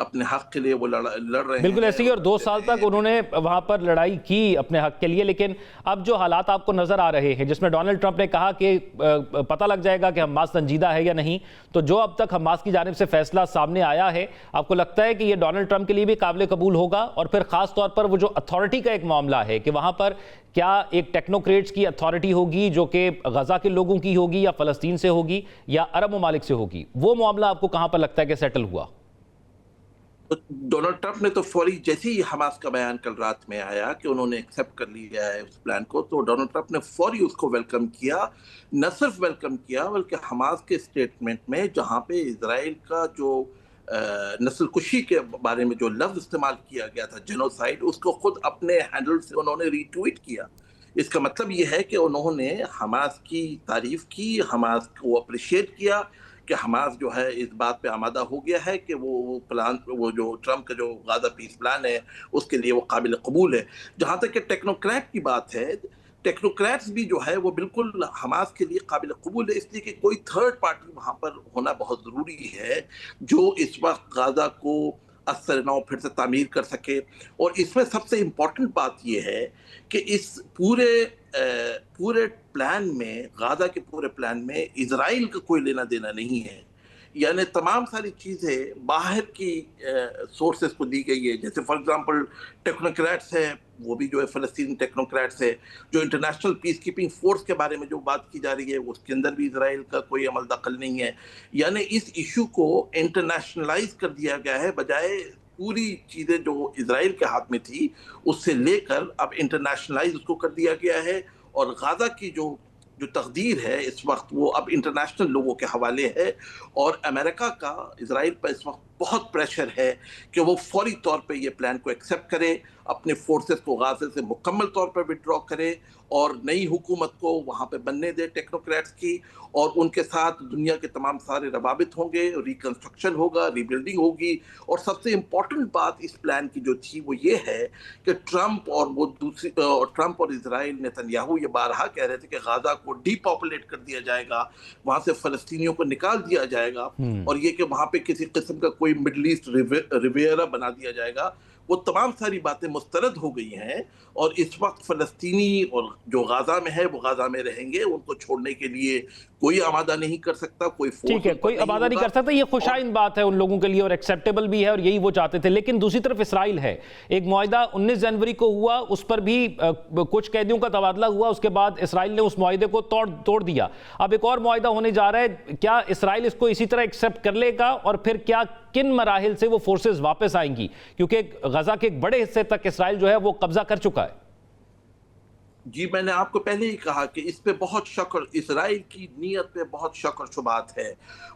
اپنے حق کے لیے وہ لڑ رہے ہیں. بالکل ایسے ہی، اور 2 سال تک انہوں نے وہاں پر لڑائی کی اپنے حق کے لیے. لیکن اب جو حالات آپ کو نظر آ رہے ہیں جس میں ڈونلڈ ٹرمپ نے کہا کہ پتہ لگ جائے گا کہ حماس سنجیدہ ہے یا نہیں، تو جو اب تک حماس کی جانب سے فیصلہ سامنے آیا ہے، آپ کو لگتا ہے کہ یہ ڈونلڈ ٹرمپ کے لیے بھی قابل قبول ہوگا؟ اور پھر خاص طور پر وہ جو اتھارٹی کا ایک معاملہ ہے کہ وہاں پر کیا ایک ٹیکنوکریٹس کی اتھارٹی ہوگی جو کہ غزہ کے لوگوں کی ہوگی یا فلسطین سے ہوگی یا عرب ممالک سے ہوگی، وہ معاملہ آپ کو کہاں پر لگتا ہے کہ سیٹل ہوا؟ ڈونلڈ ٹرمپ نے تو فوری جیسے ہی حماس کا بیان کل رات میں آیا کہ انہوں نے ایکسیپٹ کر لیا ہے اس پلان کو، تو ڈونلڈ ٹرمپ نے فوری اس کو ویلکم کیا. نہ صرف ویلکم کیا بلکہ حماس کے اسٹیٹمنٹ میں جہاں پہ اسرائیل کا جو نسل کشی کے بارے میں جو لفظ استعمال کیا گیا تھا جینوسائیڈ، اس کو خود اپنے ہینڈل سے انہوں نے ری ٹویٹ کیا. اس کا مطلب یہ ہے کہ انہوں نے حماس کی تعریف کی، حماس کو اپریشیٹ کیا کہ حماس جو ہے اس بات پہ آمادہ ہو گیا ہے کہ وہ پلان، وہ جو ٹرمپ کا جو غزہ پیس پلان ہے اس کے لیے وہ قابل قبول ہے. جہاں تک کہ ٹیکنوکریٹ کی بات ہے، ٹیکنوکریٹس بھی جو ہے وہ بالکل حماس کے لیے قابل قبول ہے، اس لیے کہ کوئی تھرڈ پارٹی وہاں پر ہونا بہت ضروری ہے جو اس وقت غزہ کو اثر نو پھر سے تعمیر کر سکے. اور اس میں سب سے امپورٹنٹ بات یہ ہے کہ اس پورے پلان میں، غزہ کے پورے پلان میں اسرائیل کا کوئی لینا دینا نہیں ہے. یعنی تمام ساری چیزیں باہر کی سورسز کو دی گئی ہے. جیسے فار ایگزامپل ٹیکنوکریٹس ہیں، وہ بھی جو ہے فلسطین ٹیکنوکریٹس ہے. جو انٹرنیشنل پیس کیپنگ فورس کے بارے میں جو بات کی جا رہی ہے اس کے اندر بھی اسرائیل کا کوئی عمل دخل نہیں ہے. یعنی اس ایشو کو انٹرنیشنلائز کر دیا گیا ہے، بجائے پوری چیزیں جو اسرائیل کے ہاتھ میں تھی اس سے لے کر اب انٹرنیشنلائز اس کو کر دیا گیا ہے. اور غزہ کی جو تقدیر ہے اس وقت وہ اب انٹرنیشنل لوگوں کے حوالے ہے. اور امریکہ کا اسرائیل پر اس وقت بہت پریشر ہے کہ وہ فوری طور پہ یہ پلان کو ایکسیپٹ کرے، اپنے فورسز کو غزہ سے مکمل طور پر وڈرا کرے اور نئی حکومت کو وہاں پہ بننے دے ٹیکنوکریٹس کی، اور ان کے ساتھ دنیا کے تمام سارے روابط ہوں گے، ریکنسٹرکشن ہوگا، ری بلڈنگ ہوگی. اور سب سے امپورٹنٹ بات اس پلان کی جو تھی وہ یہ ہے کہ ٹرمپ اور اسرائیل نیتنیاہو یہ بارہا کہہ رہے تھے کہ غزہ کو ڈی پاپولیٹ کر دیا جائے گا، وہاں سے فلسطینیوں کو نکال دیا جائے گا، اور یہ کہ وہاں پہ کسی قسم کا کوئی مڈل ایسٹ ریویرا بنا دیا جائے گا. وہ تمام ساری باتیں مسترد ہو گئی ہیں، اور اس وقت فلسطینی اور جو غزہ میں ہے وہ غزہ میں رہیں گے. ان کو چھوڑنے کے لیے کوئی آمادہ نہیں کر سکتا، کوئی فورس ٹھیک ہے، کوئی آمادہ نہیں کر سکتا. یہ خوش آئند بات ہے ان لوگوں کے لیے اور ایکسیپٹیبل بھی ہے، اور یہی وہ چاہتے تھے. لیکن دوسری طرف اسرائیل ہے، ایک معاہدہ 19 جنوری کو ہوا، اس پر بھی کچھ قیدیوں کا تبادلہ ہوا، اس کے بعد اسرائیل نے اس معاہدے کو توڑ دیا. اب ایک اور معاہدہ ہونے جا رہا ہے. کیا اسرائیل اس کو اسی طرح ایکسیپٹ کر لے گا، اور پھر کیا کن مراحل سے وہ فورسز واپس آئیں گی؟ کیونکہ غزہ کے ایک بڑے حصے تک اسرائیل جو ہے وہ قبضہ کر چکا ہے. جی، میں نے آپ کو پہلے ہی کہا کہ اس پہ بہت شک، اور اسرائیل کی نیت پہ بہت شک اور شبہات ہے.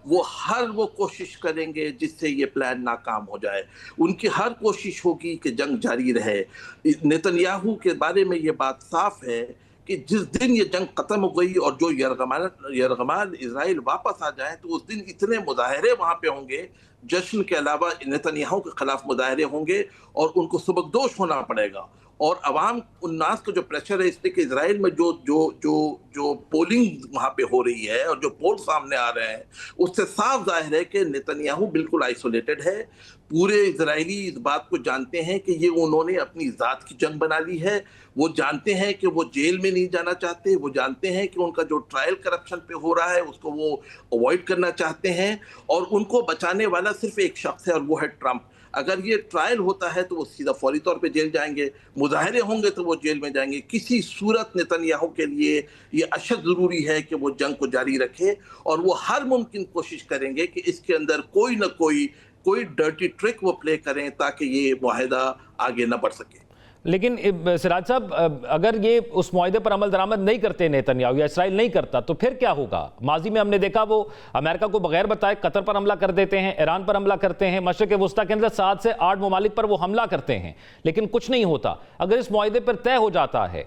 وہ کوشش کریں گے جس سے یہ پلان ناکام ہو جائے. ان کی ہر کوشش ہوگی کہ جنگ جاری رہے. نیتنیاہو کے بارے میں یہ بات صاف ہے کہ جس دن یہ جنگ ختم ہو گئی اور جو یرغمال اسرائیل واپس آ جائیں تو اس دن اتنے مظاہرے وہاں پہ ہوں گے، جشن کے علاوہ نیتنیاہو کے خلاف مظاہرے ہوں گے، اور ان کو سبکدوش ہونا پڑے گا. اور عوام الناس کا جو پریشر ہے، اس لیے کہ اسرائیل میں جو پولنگ وہاں پہ ہو رہی ہے اور جو پول سامنے آ رہے ہیں اس سے صاف ظاہر ہے کہ نیتنیاہو بالکل آئسولیٹڈ ہے. پورے اسرائیلی اس بات کو جانتے ہیں کہ یہ انہوں نے اپنی ذات کی جنگ بنا لی ہے. وہ جانتے ہیں کہ وہ جیل میں نہیں جانا چاہتے، وہ جانتے ہیں کہ ان کا جو ٹرائل کرپشن پہ ہو رہا ہے اس کو وہ اوائڈ کرنا چاہتے ہیں، اور ان کو بچانے والا صرف ایک شخص ہے اور وہ ہے ٹرمپ. اگر یہ ٹرائل ہوتا ہے تو وہ سیدھا فوری طور پہ جیل جائیں گے، مظاہرے ہوں گے تو وہ جیل میں جائیں گے. کسی صورت نیتنیاہو کے لیے یہ اشد ضروری ہے کہ وہ جنگ کو جاری رکھے، اور وہ ہر ممکن کوشش کریں گے کہ اس کے اندر کوئی نہ کوئی ڈرٹی ٹرک وہ پلے کریں تاکہ یہ معاہدہ آگے نہ بڑھ سکے. لیکن سراج صاحب، اگر یہ اس معاہدے پر عمل درآمد نہیں کرتے نیتنیاہو یا اسرائیل نہیں کرتا تو پھر کیا ہوگا؟ ماضی میں ہم نے دیکھا وہ امریکہ کو بغیر بتائے قطر پر حملہ کر دیتے ہیں، ایران پر حملہ کرتے ہیں، مشرق وسطیٰ کے اندر 7 سے 8 ممالک پر وہ حملہ کرتے ہیں، لیکن کچھ نہیں ہوتا. اگر اس معاہدے پر طے ہو جاتا ہے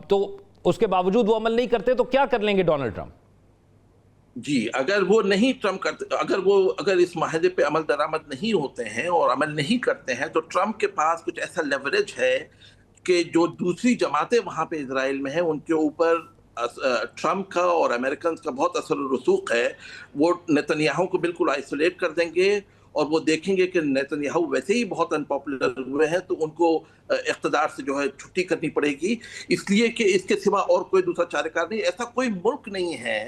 تو اس کے باوجود وہ عمل نہیں کرتے تو کیا کر لیں گے ڈونلڈ ٹرمپ؟ جی، اگر وہ نہیں ٹرمپ کرتے، اگر اس معاہدے پہ عمل درآمد نہیں ہوتے ہیں اور عمل نہیں کرتے ہیں تو ٹرمپ کے پاس کچھ ایسا لیوریج ہے کہ جو دوسری جماعتیں وہاں پہ اسرائیل میں ہیں ان کے اوپر ٹرمپ کا اور امریکنز کا بہت اثر و رسوخ ہے. وہ نیتنیاہو کو بالکل آئسولیٹ کر دیں گے اور وہ دیکھیں گے کہ نیتنیاہو ویسے ہی بہت انپاپولر ہوئے ہیں تو ان کو اقتدار سے جو ہے چھٹی کرنی پڑے گی، اس لیے کہ اس کے سوا اور کوئی دوسرا چارہ کار نہیں۔ ایسا کوئی ملک نہیں ہے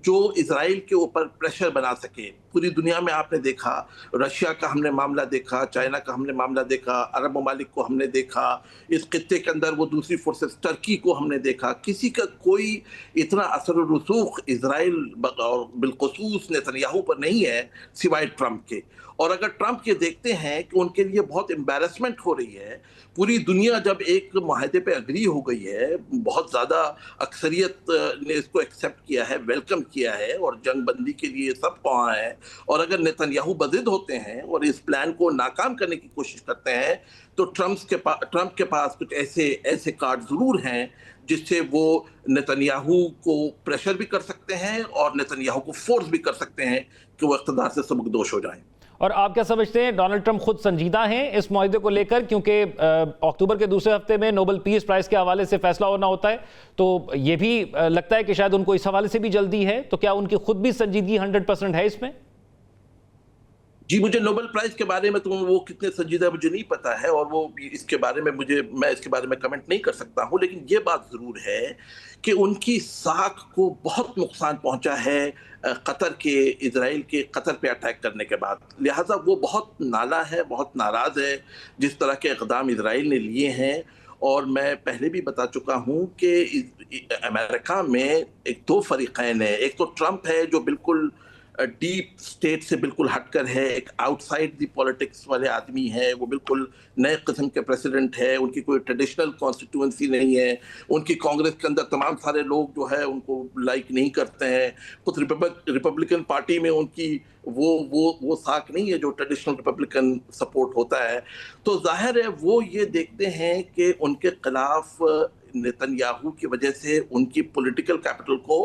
جو اسرائیل کے اوپر پریشر بنا سکے۔ پوری دنیا میں آپ نے دیکھا، رشیا کا ہم نے معاملہ دیکھا، چائنا کا ہم نے معاملہ دیکھا، عرب ممالک کو ہم نے دیکھا، اس خطے کے اندر وہ دوسری فورسز ٹرکی کو ہم نے دیکھا، کسی کا کوئی اتنا اثر و رسوخ اسرائیل اور بالخصوص نیتنیاہو پر نہیں ہے سوائے ٹرمپ کے۔ اور اگر ٹرمپ یہ دیکھتے ہیں کہ ان کے لیے بہت امبیرسمنٹ ہو رہی ہے، پوری دنیا جب ایک معاہدے پہ اگری ہو گئی ہے، بہت زیادہ اکثریت نے اس کو ایکسیپٹ کیا ہے، ویلکم کیا ہے اور جنگ بندی کے لیے سب وہاں ہیں، اور اگر نیتنیاہو بضد ہوتے ہیں اور اس پلان کو ناکام کرنے کی کوشش کرتے ہیں تو ٹرمپ کے پاس کچھ ایسے کارڈ ضرور ہیں جس سے وہ نیتنیاہو کو پریشر بھی کر سکتے ہیں اور نیتنیاہو کو فورس بھی کر سکتے ہیں کہ وہ اقتدار سے سبکدوش ہو جائیں۔ اور آپ کیا سمجھتے ہیں ڈونلڈ ٹرمپ خود سنجیدہ ہیں اس معاہدے کو لے کر؟ کیونکہ اکتوبر کے دوسرے ہفتے میں نوبل پیس پرائز کے حوالے سے فیصلہ ہونا ہوتا ہے، تو یہ بھی لگتا ہے کہ شاید ان کو اس حوالے سے بھی جلدی ہے، تو کیا ان کی خود بھی سنجیدگی 100% ہے اس میں؟ جی، مجھے نوبل پرائز کے بارے میں تو وہ کتنے سنجیدہ مجھے نہیں پتا ہے، اور وہ اس کے بارے میں میں اس کے بارے میں کمنٹ نہیں کر سکتا ہوں، لیکن یہ بات ضرور ہے کہ ان کی ساکھ کو بہت نقصان پہنچا ہے اسرائیل کے قطر پہ اٹیک کرنے کے بعد، لہٰذا وہ بہت نالا ہے، بہت ناراض ہے جس طرح کے اقدام اسرائیل نے لیے ہیں۔ اور میں پہلے بھی بتا چکا ہوں کہ امریکہ میں دو فریقین ہیں، ایک تو ٹرمپ ہے جو بالکل ڈیپ سٹیٹ سے بالکل ہٹ کر ہے، ایک آؤٹ سائڈ دی پولیٹکس والے آدمی ہے، وہ بالکل نئے قسم کے پریسیڈنٹ ہے، ان کی کوئی ٹریڈیشنل کانسٹیٹوئنسی نہیں ہے، ان کی کانگریس کے اندر تمام سارے لوگ جو ہے ان کو لائک نہیں کرتے ہیں، خود ریپبلکن پارٹی میں ان کی وہ ساکھ نہیں ہے جو ٹریڈیشنل ریپبلکن سپورٹ ہوتا ہے، تو ظاہر ہے وہ یہ دیکھتے ہیں کہ ان کے خلاف نیتنیاہو کی وجہ سے ان کی پولیٹیکل کیپٹل کو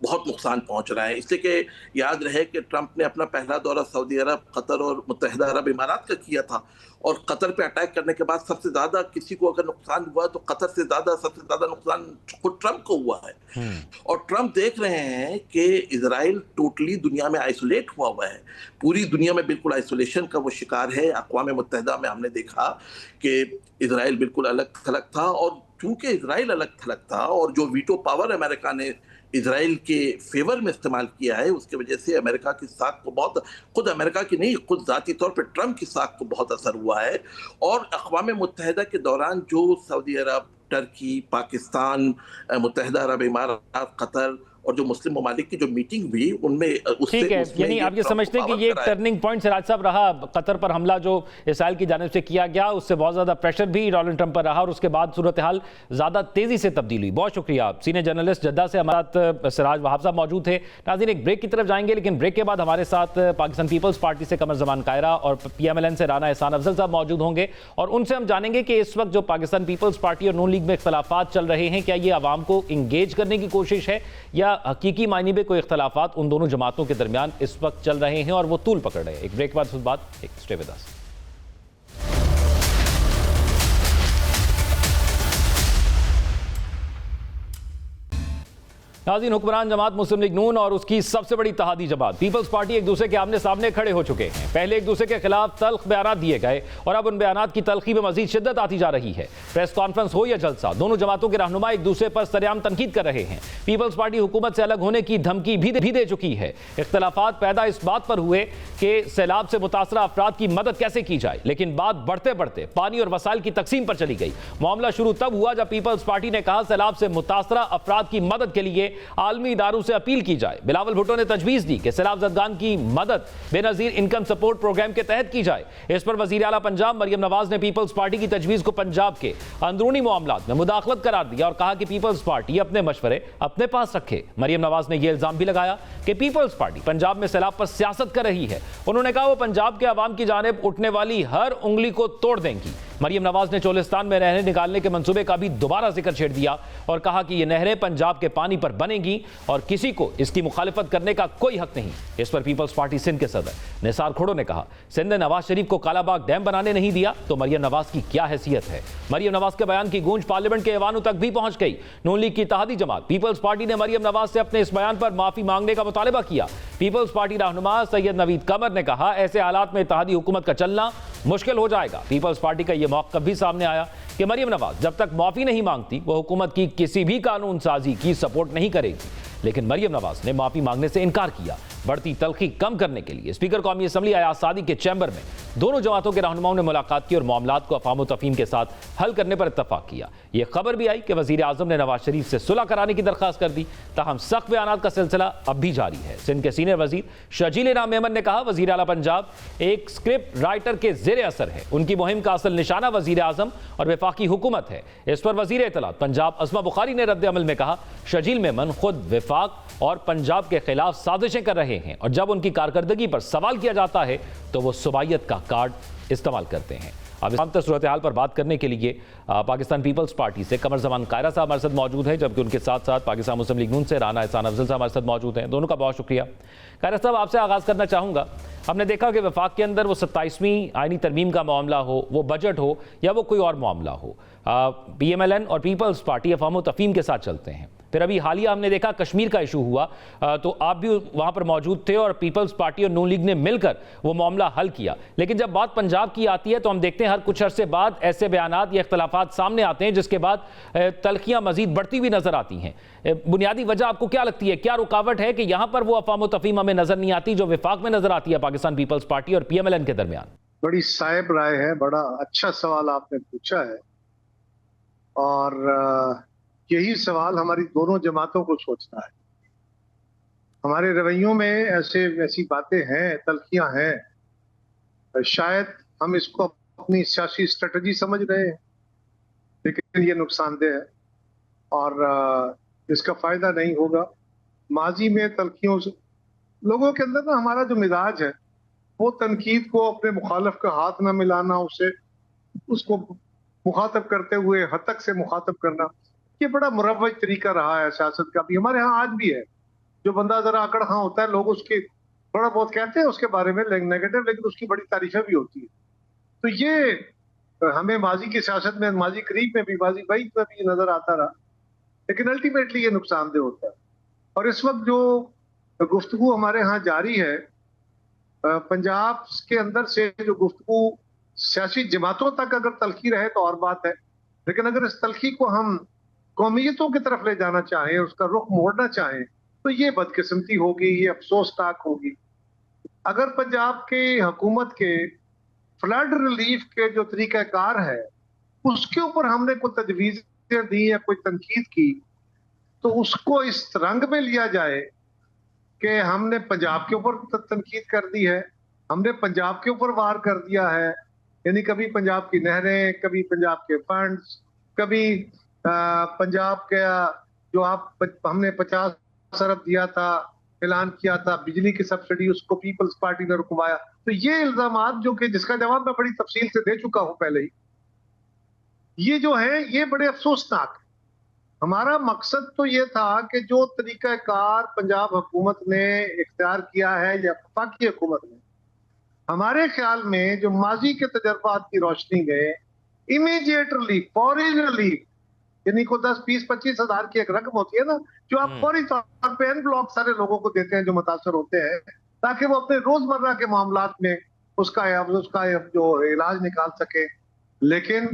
بہت نقصان پہنچ رہا ہے۔ اس لیے کہ یاد رہے کہ ٹرمپ نے اپنا پہلا دورہ سعودی عرب، قطر اور متحدہ عرب امارات کا کیا تھا، اور قطر پہ اٹیک کرنے کے بعد سب سے زیادہ کسی کو اگر نقصان ہوا تو قطر سے سب سے زیادہ نقصان خود ٹرمپ کو ہوا ہے۔ اور ٹرمپ دیکھ رہے ہیں کہ اسرائیل ٹوٹلی دنیا میں آئسولیٹ ہوا ہے، پوری دنیا میں بالکل آئسولیشن کا وہ شکار ہے۔ اقوام متحدہ میں ہم نے دیکھا کہ اسرائیل بالکل الگ تھلگ تھا، اور چونکہ اسرائیل الگ تھلگ تھا اور جو ویٹو پاور امریکہ نے اسرائیل کے فیور میں استعمال کیا ہے، اس کی وجہ سے امریکہ کی ساکھ کو بہت، خود امریکہ کی نہیں، خود ذاتی طور پہ ٹرمپ کی ساکھ کو بہت اثر ہوا ہے۔ اور اقوام متحدہ کے دوران جو سعودی عرب، ٹرکی، پاکستان، متحدہ عرب امارات، قطر اور جو مسلم ممالک کی جو میٹنگ ہوئی ان میں ٹھیک ہے، یعنی آپ یہ سمجھتے ہیں کہ یہ ایک ٹرننگ پوائنٹ سراج صاحب رہا، قطر پر حملہ جو اسرائیل کی جانب سے کیا گیا اس سے بہت زیادہ پریشر بھی ڈونلڈ ٹرمپ پر رہا، اور اس کے بعد صورتحال زیادہ تیزی سے تبدیل ہوئی۔ بہت شکریہ آپ، سینئر جرنلسٹ جدہ سے ہمارے سراج وہاب صاحب موجود تھے۔ ناظرین، ایک بریک کی طرف جائیں گے، لیکن بریک کے بعد ہمارے ساتھ پاکستان پیپلز پارٹی سے قمر زمان قائرہ اور PMLN سے رانا احسان افضل صاحب موجود ہوں گے، اور ان سے ہم جانیں گے کہ اس وقت جو پاکستان پیپلز پارٹی اور نون لیگ میں اختلافات چل رہے ہیں، کیا یہ عوام کو انگیج کرنے کی کوشش ہے یا حقیقی معنی میں کوئی اختلافات ان دونوں جماعتوں کے درمیان اس وقت چل رہے ہیں اور وہ طول پکڑ رہے ہیں۔ ایک بریک بعد اسٹے ود اس۔ ناظرین، حکمران جماعت مسلم لیگ نون اور اس کی سب سے بڑی اتحادی جماعت پیپلز پارٹی ایک دوسرے کے آمنے سامنے کھڑے ہو چکے ہیں۔ پہلے ایک دوسرے کے خلاف تلخ بیانات دیے گئے اور اب ان بیانات کی تلخی میں مزید شدت آتی جا رہی ہے۔ پریس کانفرنس ہو یا جلسہ، دونوں جماعتوں کے رہنما ایک دوسرے پر سرعام تنقید کر رہے ہیں۔ پیپلز پارٹی حکومت سے الگ ہونے کی دھمکی بھی دے چکی ہے۔ اختلافات پیدا اس بات پر ہوئے کہ سیلاب سے متاثرہ افراد کی مدد کیسے کی جائے، لیکن بات بڑھتے بڑھتے پانی اور وسائل کی تقسیم پر چلی گئی۔ معاملہ شروع تب ہوا جب پیپلز پارٹی نے کہا سیلاب سے متاثرہ افراد کی مدد کے لیے عالمی اداروں سے اپیل کی جائے۔ بلاول بھٹو نے تجویز دی کہ سیلاب زدگان کی مدد بے نظیر انکم سپورٹ پروگرام کے تحت کی جائے۔ اس پر وزیر اعلیٰ پنجاب مریم نواز نے پیپلز پارٹی کی تجویز کو پنجاب کے اندرونی معاملات میں مداخلت قرار دیا اور کہا کہ پیپلز پارٹی اپنے مشورے اپنے پاس رکھے۔ مریم نواز نے یہ الزام بھی لگایا کہ پیپلز پارٹی پنجاب میں سیلاب پر سیاست کر رہی ہے۔ انہوں نے کہا وہ پنجاب کے عوام کی جانب اٹھنے والی ہر انگلی کو توڑ دیں گی۔ مریم نواز نے چولستان میں نہریں نکالنے کے منصوبے کا بھی دوبارہ ذکر چھیڑ دیا اور کہا کہ یہ نہریں پنجاب کے پانی پر بنے گی اور کسی کو اس کی مخالفت کرنے کا کوئی حق نہیں۔ اس پر پیپلز پارٹی سندھ کے صدر نثار کھڑو نے کہا سندھ نے نواز شریف کو کالا باغ ڈیم بنانے نہیں دیا تو مریم نواز کی کیا حیثیت ہے۔ مریم نواز کے بیان کی گونج پارلیمنٹ کے ایوانوں تک بھی پہنچ گئی۔ نون لیگ کی اتحادی جماعت پیپلز پارٹی نے مریم نواز سے اپنے اس بیان پر معافی مانگنے کا مطالبہ کیا۔ پیپلز پارٹی رہنما سید نوید قمر نے کہا ایسے حالات میں اتحادی حکومت کا چلنا مشکل ہو جائے گا۔ پیپلز پارٹی کا یہ موقف بھی سامنے آیا کہ مریم نواز جب تک معافی نہیں مانگتی وہ حکومت کی کسی بھی قانون سازی کی سپورٹ نہیں کرے گی، لیکن مریم نواز نے معافی مانگنے سے انکار کیا۔ بڑھتی تلخی کم کرنے کے لیے اسپیکر قومی اسمبلی ایاز سعدی کے چیمبر میں دونوں جماعتوں کے رہنماؤں نے ملاقات کی اور معاملات کو افہام و تفہیم کے ساتھ حل کرنے پر اتفاق کیا۔ یہ خبر بھی آئی کہ وزیر اعظم نے نواز شریف سے صلح کرانے کی درخواست کر دی، تاہم سخت بیانات کا سلسلہ اب بھی جاری ہے۔ سندھ کے سینئر وزیر شرجیل انعام میمن نے کہا وزیر اعلیٰ پنجاب ایک اسکرپٹ رائٹر کے زیر اثر ہے، ان کی مہم کا اصل نشانہ وزیر اعظم اور وفاقی حکومت ہے۔ اس پر وزیر اطلاعات پنجاب عظمہ بخاری نے رد عمل میں کہا شرجیل میمن خود وفاق اور پنجاب کے خلاف سازشیں کر رہے ہیں اور جب ان کی کارکردگی پر سوال کیا جاتا ہے تو وہ صوبائیت کا کارڈ استعمال کرتے ہیں۔ اب اس صورتحال پر بات کرنے کے لیے پاکستان پیپلز پارٹی سے قمر زمان قائرہ صاحب ہمارے ساتھ موجود ہیں، جبکہ ان کے ساتھ ساتھ پاکستان مسلم لیگ نون سے رانا احسان افضل صاحب ہمارے ساتھ موجود ہیں۔ دونوں کا بہت شکریہ۔ قائرہ صاحب آپ سے آغاز کرنا چاہوں گا، ہم نے دیکھا کہ وفاق کے اندر وہ 27ویں آئینی ترمیم کا معاملہ ہو، وہ بجٹ ہو یا وہ کوئی اور معاملہ ہو، پی ایم ایل این اور پیپلز پارٹی افہام و تفہیم کے ساتھ چلتے ہیں۔ پھر ابھی حالیہ ہم نے دیکھا کشمیر کا ایشو ہوا تو آپ بھی وہاں پر موجود تھے اور پیپلز پارٹی اور نون لیگ نے مل کر وہ معاملہ حل کیا، لیکن جب بات پنجاب کی آتی ہے تو ہم دیکھتے ہیں ہر کچھ عرصے بعد ایسے بیانات یا اختلافات سامنے آتے ہیں جس کے بعد تلخیاں مزید بڑھتی ہوئی نظر آتی ہیں۔ بنیادی وجہ آپ کو کیا لگتی ہے، کیا رکاوٹ ہے کہ یہاں پر وہ افہام و تفہیم ہمیں نظر نہیں آتی جو وفاق میں نظر آتی ہے پاکستان پیپلز پارٹی اور پی ایم ایل این کے درمیان؟ بڑی صائب رائے ہے، بڑا اچھا سوال آپ نے پوچھا ہے، اور یہی سوال ہماری دونوں جماعتوں کو سوچنا ہے۔ ہمارے رویوں میں ایسی باتیں ہیں، تلخیاں ہیں، شاید ہم اس کو اپنی سیاسی اسٹریٹجی سمجھ رہے ہیں، لیکن یہ نقصان دہ ہے اور اس کا فائدہ نہیں ہوگا۔ ماضی میں تلخیوں سے لوگوں کے اندر ہمارا جو مزاج ہے وہ تنقید کو اپنے مخالف کا ہاتھ نہ ملانا، اس کو مخاطب کرتے ہوئے حد تک سے مخاطب کرنا، یہ بڑا مروج طریقہ رہا ہے سیاست کا، بھی ہمارے ہاں آج بھی ہے۔ جو بندہ ذرا اکڑ خاں ہوتا ہے لوگ اس کی بڑا بہت کہتے ہیں اس کے بارے میں نیگیٹو، لیکن اس کی بڑی تعریفیں بھی ہوتی ہے۔ تو یہ ہمیں ماضی کی سیاست میں، ماضی قریب میں بھی، ماضی بعید میں بھی نظر آتا رہا، لیکن الٹیمیٹلی یہ نقصان دہ ہوتا ہے۔ اور اس وقت جو گفتگو ہمارے ہاں جاری ہے، پنجاب کے اندر سے جو گفتگو سیاسی جماعتوں تک اگر تلخی رہے تو اور بات ہے، لیکن اگر اس تلخی کو ہم قومیتوں کی طرف لے جانا چاہیں، اس کا رخ موڑنا چاہیں تو یہ بدقسمتی ہوگی، یہ افسوسناک ہوگی۔ اگر پنجاب کے حکومت کے فلڈ ریلیف کے جو طریقہ کار ہے اس کے اوپر ہم نے کوئی تجویزیں دی یا کوئی تنقید کی تو اس کو اس رنگ میں لیا جائے کہ ہم نے پنجاب کے اوپر تنقید کر دی ہے، ہم نے پنجاب کے اوپر وار کر دیا ہے، یعنی کبھی پنجاب کی نہریں، کبھی پنجاب کے فنڈز، کبھی پنجاب کا جو ہم نے 50 ارب دیا تھا، اعلان کیا تھا بجلی کی سبسڈی، اس کو پیپلز پارٹی نے رکوایا۔ تو یہ الزامات جو کہ جس کا جواب میں بڑی تفصیل سے دے چکا ہوں پہلے ہی، یہ جو ہے یہ بڑے افسوسناک۔ ہمارا مقصد تو یہ تھا کہ جو طریقہ کار پنجاب حکومت نے اختیار کیا ہے یا وفاقی حکومت نے، ہمارے خیال میں جو ماضی کے تجربات کی روشنی میں امیڈیٹ ریلیف، فوری ریلیف، یعنی کو 10 20 25 ہزار کی ایک رقم ہوتی ہے نا جو آپ فوری طور پہ این بلاک سارے لوگوں کو دیتے ہیں جو متاثر ہوتے ہیں، تاکہ وہ اپنے روزمرہ کے معاملات میں اس کا جو علاج نکال سکے۔ لیکن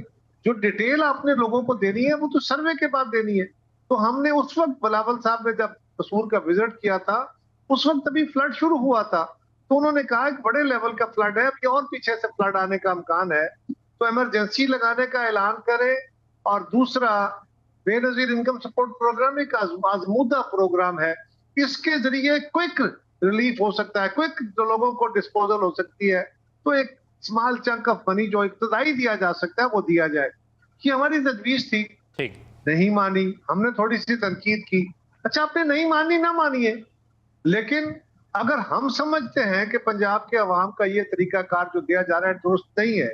جو ڈیٹیل آپ نے لوگوں کو دینی ہے وہ تو سروے کے بعد دینی ہے۔ تو ہم نے اس وقت بلاول صاحب نے جب قصور کا وزٹ کیا تھا اس وقت ابھی فلڈ شروع ہوا تھا، تو انہوں نے کہا کہ بڑے لیول کا فلڈ ہے، ابھی اور پیچھے سے فلڈ آنے کا امکان ہے، تو ایمرجنسی لگانے کا اعلان کرے۔ اور دوسرا بے نظیر انکم سپورٹ پروگرام ایک آزمودہ پروگرام ہے، اس کے ذریعے کوئک ریلیف ہو سکتا ہے، کوئک جو لوگوں کو ڈسپوزل ہو سکتی ہے، تو ایک اسمال چنک آف منی جو ابتدائی دیا جا سکتا ہے وہ دیا جائے۔ یہ ہماری تجویز تھی، نہیں مانی، ہم نے تھوڑی سی تنقید کی۔ اچھا آپ نے نہیں مانی، نہ مانیے، لیکن اگر ہم سمجھتے ہیں کہ پنجاب کے عوام کا یہ طریقہ کار جو دیا جا رہا ہے درست نہیں ہے،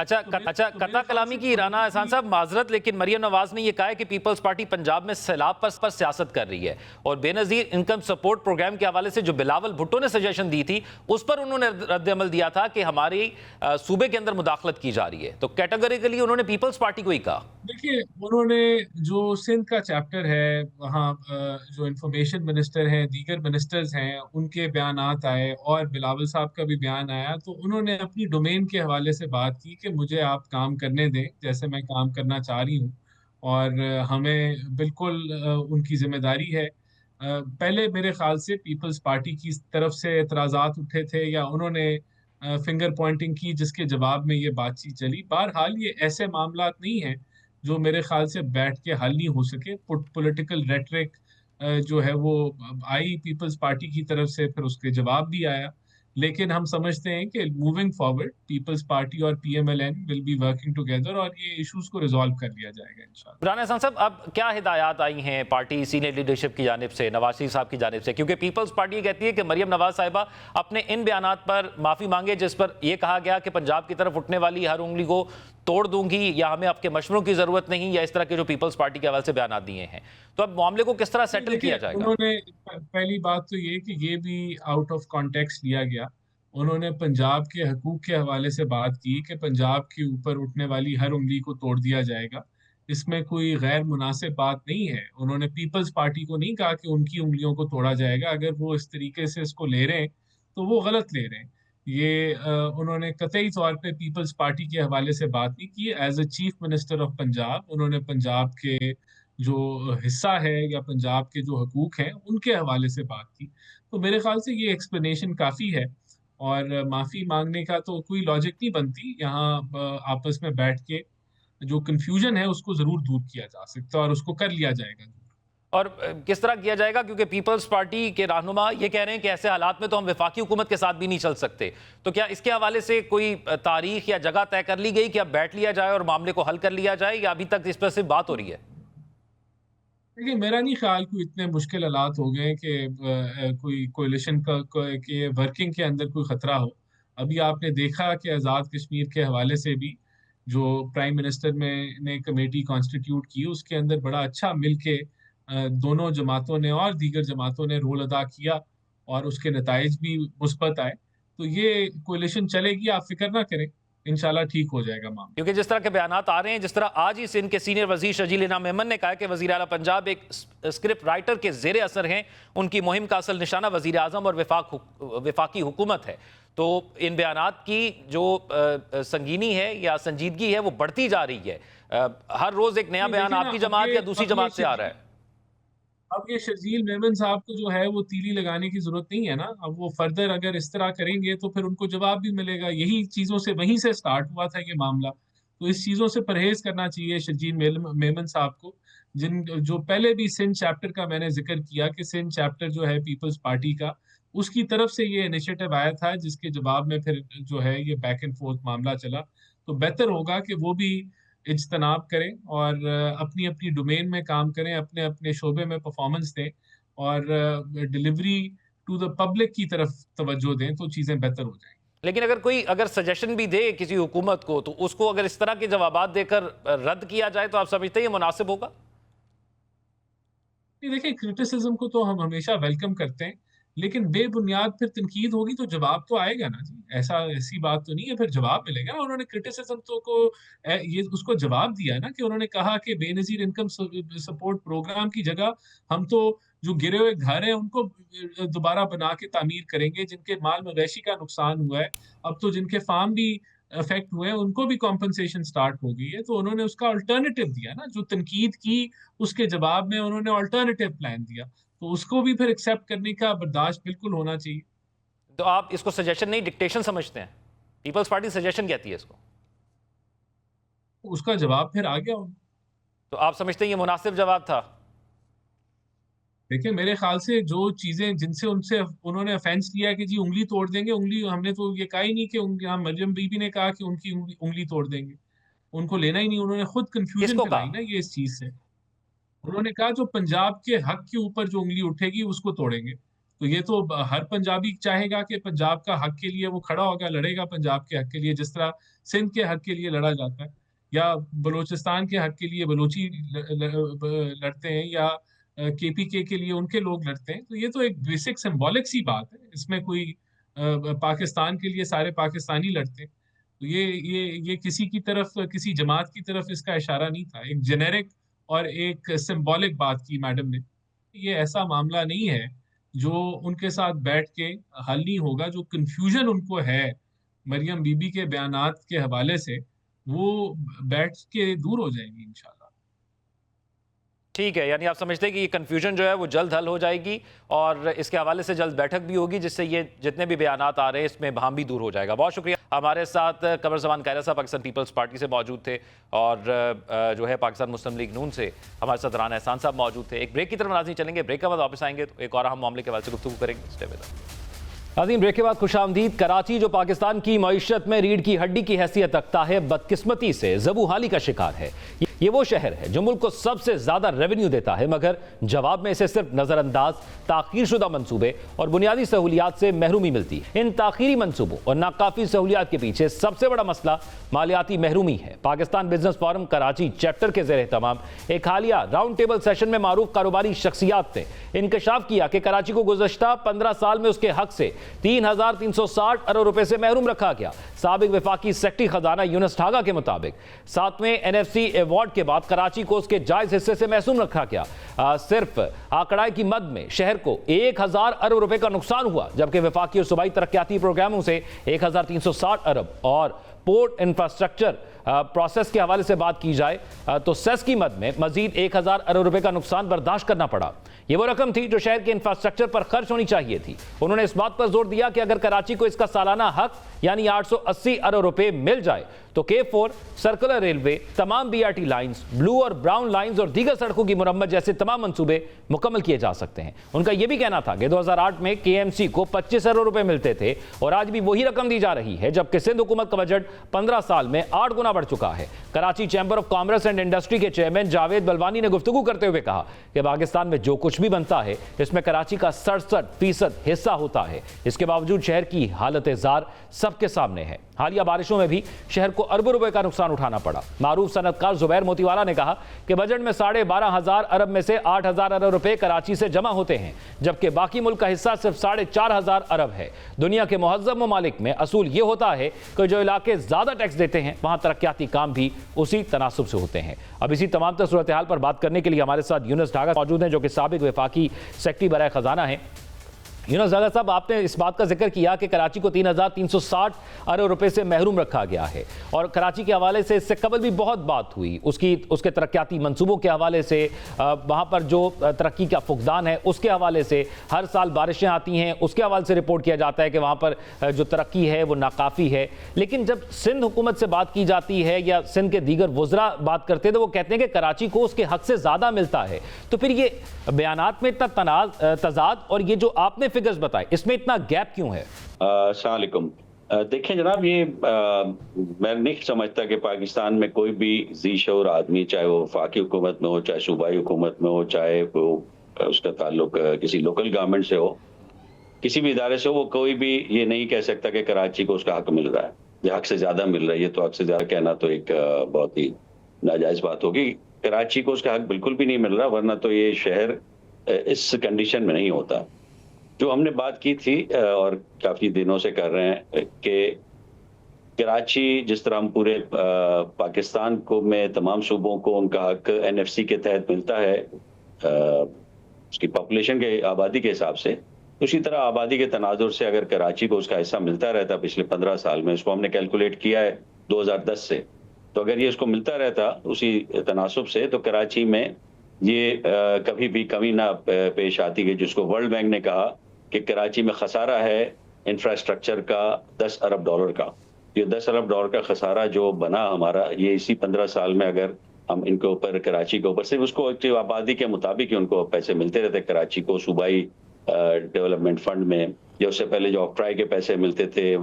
اچھا قطع کلامی کی رانا احسان صاحب معذرت، لیکن مریم نواز نے یہ کہا ہے کہ پیپلز پارٹی پنجاب میں سیلاب پر سیاست کر رہی ہے، اور بے نظیر انکم سپورٹ پروگرام کے حوالے سے جو بلاول بھٹو نے سجیشن دی تھی اس پر انہوں نے رد عمل دیا تھا کہ ہماری صوبے کے اندر مداخلت کی جا رہی ہے، تو کیٹیگریکلی انہوں نے پیپلز پارٹی کو ہی کہا۔ دیکھیے انہوں نے جو سندھ کا چیپٹر ہے وہاں جو انفارمیشن منسٹر ہیں، دیگر منسٹرز ہیں، ان کے بیانات آئے اور بلاول صاحب کا بھی بیان آیا، تو انہوں نے اپنی ڈومین کے حوالے سے بات کی کہ مجھے آپ کام کرنے دیں جیسے میں کام کرنا چاہ رہی ہوں، اور ہمیں بالکل ان کی ذمہ داری ہے۔ پہلے میرے خیال سے پیپلز پارٹی کی طرف سے اعتراضات اٹھے تھے یا انہوں نے فنگر پوائنٹنگ کی جس کے جواب میں یہ بات چیت چلی۔ بہرحال یہ ایسے معاملات نہیں ہیں جو میرے خیال سے بیٹھ کے حل نہیں ہو سکے۔ پولیٹیکل ریٹرک جو ہے وہ آئی پیپلز پارٹی کی طرف سے، پھر اس کے جواب بھی آیا، لیکن ہم سمجھتے ہیں کہ موونگ فارورڈ پیپلز پارٹی اور P M L N will be working together اور یہ ایشوز کو ریزالو کر لیا جائے گا انشاءاللہ۔ رانا احسان صاحب، اب کیا ہدایات آئی ہیں پارٹی سینئر لیڈرشپ کی جانب سے، نواز شریف صاحب کی جانب سے؟ کیونکہ پیپلز پارٹی یہ کہتی ہے کہ مریم نواز صاحبہ اپنے ان بیانات پر معافی مانگے جس پر یہ کہا گیا کہ پنجاب کی طرف اٹھنے والی ہر انگلی کو توڑ دوں گی، یا ہمیں آپ کے مشوروں کی ضرورت نہیں، یا اس طرح کے جو پیپلز پارٹی کے حوالے سے بیانات دیے ہیں، تو اب معاملے کو کس طرح سیٹل کیا جائے گا؟ انہوں نے پہلی بات تو یہ کہ یہ بھی آؤٹ آف کانٹیکسٹ لیا گیا۔ انہوں نے پنجاب کے حقوق کے حوالے سے بات کی کہ پنجاب کے اوپر اٹھنے والی ہر انگلی کو توڑ دیا جائے گا، اس میں کوئی غیر مناسب بات نہیں ہے۔ انہوں نے پیپلز پارٹی کو نہیں کہا کہ ان کی انگلیوں کو توڑا جائے گا، اگر وہ اس طریقے سے اس کو لے رہے ہیں تو وہ غلط لے رہے ہیں۔ یہ انہوں نے قطعی طور پہ پیپلز پارٹی کے حوالے سے بات نہیں کی۔ As a chief minister of Punjab انہوں نے پنجاب کے جو حصہ ہے یا پنجاب کے جو حقوق ہیں ان کے حوالے سے بات کی، تو میرے خیال سے یہ ایکسپلینیشن کافی ہے، اور معافی مانگنے کا تو کوئی لاجک نہیں بنتی۔ یہاں آپس میں بیٹھ کے جو کنفیوژن ہے اس کو ضرور دور کیا جا سکتا ہے اور اس کو کر لیا جائے گا۔ اور کس طرح کیا جائے گا؟ کیونکہ پیپلز پارٹی کے رہنما یہ کہہ رہے ہیں کہ ایسے حالات میں تو ہم وفاقی حکومت کے ساتھ بھی نہیں چل سکتے، تو کیا اس کے حوالے سے کوئی تاریخ یا جگہ طے کر لی گئی کہ اب بیٹھ لیا جائے اور معاملے کو حل کر لیا جائے، یا ابھی تک اس پر صرف بات ہو رہی ہے؟ دیکھیے میرا نہیں خیال کوئی اتنے مشکل حالات ہو گئے کہ کوئی کولیشن کا کہ ورکنگ کے اندر کوئی خطرہ ہو۔ ابھی آپ نے دیکھا کہ آزاد کشمیر کے حوالے سے بھی جو پرائم منسٹر نے کمیٹی کانسٹیٹیوٹ کی، اس کے اندر بڑا اچھا مل کے دونوں جماعتوں نے اور دیگر جماعتوں نے رول ادا کیا اور اس کے نتائج بھی مثبت آئے۔ تو یہ کولیشن چلے گی، آپ فکر نہ کریں، انشاءاللہ ٹھیک ہو جائے گا معاملہ۔ کیونکہ جس طرح کے بیانات آ رہے ہیں، جس طرح آج ہی سندھ کے سینئر وزیر شرجیل انعام میمن نے کہا کہ وزیر اعلیٰ پنجاب ایک اسکرپٹ رائٹر کے زیر اثر ہیں، ان کی مہم کا اصل نشانہ وزیر اعظم اور وفاقی حکومت ہے، تو ان بیانات کی جو سنگینی ہے یا سنجیدگی ہے وہ بڑھتی جا رہی ہے۔ ہر روز ایک نیا بیان آپ کی جماعت یا دوسری جماعت سے آ رہا ہے۔ اب یہ شرجیل میمن صاحب کو جو ہے وہ تیلی لگانے کی ضرورت نہیں ہے نا۔ اب وہ فردر اگر اس طرح کریں گے تو پھر ان کو جواب بھی ملے گا۔ یہی چیزوں سے وہیں سے سٹارٹ ہوا تھا یہ معاملہ، تو اس چیزوں سے پرہیز کرنا چاہیے شرجیل میمن صاحب کو، جو پہلے بھی سندھ چیپٹر کا میں نے ذکر کیا کہ سندھ چیپٹر جو ہے پیپلز پارٹی کا، اس کی طرف سے یہ انیشیٹو آیا تھا جس کے جواب میں پھر جو ہے یہ بیک اینڈ فورتھ معاملہ چلا۔ تو بہتر ہوگا کہ وہ بھی اجتناب کریں اور اپنی اپنی ڈومین میں کام کریں، اپنے اپنے شعبے میں پرفارمنس دیں اور ڈیلیوری ٹو دا پبلک کی طرف توجہ دیں، تو چیزیں بہتر ہو جائیں۔ لیکن اگر سجیشن بھی دے کسی حکومت کو، تو اس کو اگر اس طرح کے جوابات دے کر رد کیا جائے تو آپ سمجھتے ہیں یہ مناسب ہوگا؟ دیکھیں کرٹیسزم کو تو ہم ہمیشہ ویلکم کرتے ہیں، لیکن بے بنیاد پھر تنقید ہوگی تو جواب تو آئے گا نا جی۔ ایسی بات تو نہیں ہے، پھر جواب ملے گا۔ انہوں نے کرٹیسزم یہ اس کو جواب دیا نا کہ انہوں نے کہا کہ بے نظیر انکم سپورٹ پروگرام کی جگہ ہم تو جو گرے ہوئے گھر ہیں ان کو دوبارہ بنا کے تعمیر کریں گے، جن کے مال مویشی کا نقصان ہوا ہے، اب تو جن کے فارم بھی افیکٹ ہوئے ہیں ان کو بھی کمپنسیشن سٹارٹ ہو گئی ہے۔ تو انہوں نے اس کا الٹرنیٹو دیا نا، جو تنقید کی اس کے جواب میں انہوں نے الٹرنیٹو پلان دیا، تو اس کو بھی پھر ایکسیپٹ کرنے کا برداشت بالکل ہونا چاہیے۔ تو آپ اس کو سجیشن نہیں ڈکٹیشن سمجھتے ہیں؟ پیپلز پارٹی سجیشن کہتی ہے اس کو، اس کا جواب پھر آ گیا۔ تو آپ سمجھتے ہیں یہ مناسب جواب تھا؟ دیکھیں میرے خیال سے جو چیزیں جن سے انہوں نے افینس لیا کہ جی انگلی توڑ دیں گے، انگلی ہم نے تو یہ کہا ہی نہیں کہ مریم بی بی نے کہا کہ ان کی انگلی توڑ دیں گے، ان کو لینا ہی نہیں۔ انہوں نے خود کنفیوژن کرائی نا یہ اس چیز سے۔ انہوں نے کہا جو پنجاب کے حق کے اوپر جو انگلی اٹھے گی اس کو توڑیں گے، تو یہ تو ہر پنجابی چاہے گا کہ پنجاب کا حق کے لیے وہ کھڑا ہوگا، لڑے گا پنجاب کے حق کے لیے، جس طرح سندھ کے حق کے لیے لڑا جاتا ہے، یا بلوچستان کے حق کے لیے بلوچی لڑتے ہیں، یا کے پی کے لیے ان کے لوگ لڑتے ہیں. تو یہ تو ایک بیسک سمبولک سی بات ہے، اس میں کوئی پاکستان کے لیے سارے پاکستانی لڑتے ہیں. تو یہ کسی کی طرف، کسی جماعت کی طرف اس کا اشارہ نہیں تھا، ایک جنیرک اور ایک سمبولک بات کی میڈم نے. یہ ایسا معاملہ نہیں ہے جو ان کے ساتھ بیٹھ کے حل نہیں ہوگا. جو کنفیوژن ان کو ہے مریم بی بی کے بیانات کے حوالے سے، وہ بیٹھ کے دور ہو جائیں گی انشاءاللہ. ٹھیک ہے، یعنی آپ سمجھتے ہیں کہ یہ کنفیوژن جو ہے وہ جلد حل ہو جائے گی، اور اس کے حوالے سے جلد بیٹھک بھی ہوگی، جس سے یہ جتنے بھی بیانات آ رہے ہیں اس میں ابہام بھی دور ہو جائے گا. بہت شکریہ. ہمارے ساتھ قمر زمان قائرہ صاحب پاکستان پیپلز پارٹی سے موجود تھے، اور جو ہے پاکستان مسلم لیگ نون سے ہمارے ساتھ رانا احسان صاحب موجود تھے. ایک بریک کی طرف ناظرین چلیں گے، بریک کے بعد واپس آئیں گے تو ایک اور اہم معاملے کے حوالے سے گفتگو کریں گے. ناظرین بریک کے بعد خوش آمدید. کراچی جو پاکستان کی معیشت میں ریڑھ کی ہڈی کی حیثیت رکھتا ہے، بدقسمتی سے زبوں حالی کا شکار ہے. یہ وہ شہر ہے جو ملک کو سب سے زیادہ ریونیو دیتا ہے، مگر جواب میں اسے صرف نظر انداز، تاخیر شدہ منصوبے اور بنیادی سہولیات سے محرومی ملتی ہے. ان تاخیری منصوبوں اور ناکافی سہولیات کے پیچھے سب سے بڑا مسئلہ مالیاتی محرومی ہے. Pakistan business forum Karachi chapter کے زیر اہتمام ایک حالیہ راؤنڈ ٹیبل سیشن میں معروف کاروباری شخصیات نے انکشاف کیا کہ کراچی کو گزشتہ 15 سال میں اس کے حق سے 3,360 ارب روپے سے محروم رکھا گیا. سابق وفاقی سیکرٹری خزانہ یونس ٹھاگا کے مطابق 7ویں NFC ایوارڈ کے بعد کراچی کو اس کے جائز حصے سے محروم رکھا گیا. صرف آنکڑائی کی مد میں شہر کو 1,000 ارب روپے کا نقصان ہوا، جبکہ وفاقی اور صوبائی ترقیاتی پروگراموں سے 1,360 ارب اور پورٹ انفراسٹرکچر پروسیس کے حوالے سے بات کی جائے تو سیس کی مد میں مزید 1,000 ارب روپے کا نقصان برداشت کرنا پڑا. یہ وہ رقم تھی جو شہر کے انفراسٹرکچر پر خرچ ہونی چاہیے تھی. انہوں نے اس بات پر زور دیا کہ اگر کراچی کو اس کا سالانہ حق یعنی 880 ارب روپے مل جائے تو K4 سرکولر ریلوے، تمام BRT لائنز، بلو اور براؤن لائنز اور دیگر سڑکوں کی مرمت جیسے تمام منصوبے مکمل کیے جا سکتے ہیں. ان کا یہ بھی کہنا تھا کہ 2008 میں KMC کو 25 ارب روپے ملتے تھے اور آج بھی وہی رقم دی جا رہی ہے، جبکہ سندھ حکومت کا بجٹ 15 سال میں 8 گنا بڑھ چکا ہے. Karachi chamber of commerce and industry کے چیئرمین جاوید بلوانی نے گفتگو کرتے ہوئے کہا کہ پاکستان میں جو کچھ بھی بنتا ہے اس میں کراچی کا 67% حصہ ہوتا ہے. اس کے باوجود شہر کی حالت زار سب کے سامنے ہے. حالیہ بارشوں میں بھی شہر کو اربوں روپے کا نقصان اٹھانا پڑا. معروف صنعت کار زبیر موتی والا نے کہا کہ بجٹ میں 12,500 ارب میں سے 8,000 ارب روپے کراچی سے جمع ہوتے ہیں، جبکہ باقی ملک کا حصہ صرف 4,500 ارب ہے. دنیا کے مہذب ممالک میں اصول یہ ہوتا ہے کہ جو علاقے زیادہ ٹیکس دیتے ہیں وہاں ترقیاتی کام بھی اسی تناسب سے ہوتے ہیں. اب اسی تمام تر صورتحال پر بات کرنے کے لیے ہمارے ساتھ یونس ٹھاگا موجود ہیں، جو کہ سابق وفاقی سیکرٹری برائے خزانہ ہیں. یونس ٹھاگا صاحب، آپ نے اس بات کا ذکر کیا کہ کراچی کو 3,360 ارب روپے سے محروم رکھا گیا ہے، اور کراچی کے حوالے سے اس سے قبل بھی بہت بات ہوئی اس کے ترقیاتی منصوبوں کے حوالے سے، وہاں پر جو ترقی کا فقدان ہے اس کے حوالے سے. ہر سال بارشیں آتی ہیں، اس کے حوالے سے رپورٹ کیا جاتا ہے کہ وہاں پر جو ترقی ہے وہ ناکافی ہے. لیکن جب سندھ حکومت سے بات کی جاتی ہے یا سندھ کے دیگر وزراء بات کرتے ہیں تو وہ کہتے ہیں کہ کراچی کو اس کے حق سے زیادہ ملتا ہے. تو پھر یہ بیانات میں اتنا تضاد اور یہ جو آپ نے فگرز بتائے، اس میں اتنا گیپ کیوں ہے؟ السلام علیکم. دیکھیں جناب، یہ میں نہیں سمجھتا کہ پاکستان میں کوئی بھی ذی شعور آدمی، چاہے وہ وفاقی حکومت میں ہو، چاہے صوبائی حکومت میں ہو، چاہے وہ اس کا تعلق کسی لوکل گورنمنٹ سے ہو، کسی بھی ادارے سے ہو، وہ کوئی بھی یہ نہیں کہہ سکتا کہ کراچی کو اس کا حق مل رہا ہے یا حق سے زیادہ مل رہا ہے. یہ تو حق سے زیادہ کہنا تو ایک بہت ہی ناجائز بات ہوگی. کراچی کو اس کا حق بالکل بھی نہیں مل رہا، ورنہ تو یہ شہر اس کنڈیشن میں نہیں ہوتا. جو ہم نے بات کی تھی اور کافی دنوں سے کر رہے ہیں کہ کراچی جس طرح ہم پورے پاکستان کو میں تمام صوبوں کو ان کا حق NFC کے تحت ملتا ہے اس کی پاپولیشن کے آبادی کے حساب سے، اسی طرح آبادی کے تناظر سے اگر کراچی کو اس کا حصہ ملتا رہتا پچھلے 15 سال میں، اس کو ہم نے کیلکولیٹ کیا ہے 2010 سے، تو اگر یہ اس کو ملتا رہتا اسی تناسب سے تو کراچی میں یہ کبھی بھی کمی نہ پیش آتی ہے. جس کو ورلڈ بینک نے کہا کہ کراچی میں خسارہ ہے انفراسٹرکچر کا 10 ارب ڈالر کا. یہ 10 ارب ڈالر کا خسارہ جو بنا ہمارا، یہ اسی 15 سال میں اگر ہم ان کے اوپر کراچی کے اوپر صرف اس کو آبادی کے مطابق ہی ان کو پیسے ملتے رہتے. کراچی کو صوبائی ڈیولپمنٹ فنڈ میں، یا اس سے پہلے جو آکٹرائی کے پیسے ملتے تھے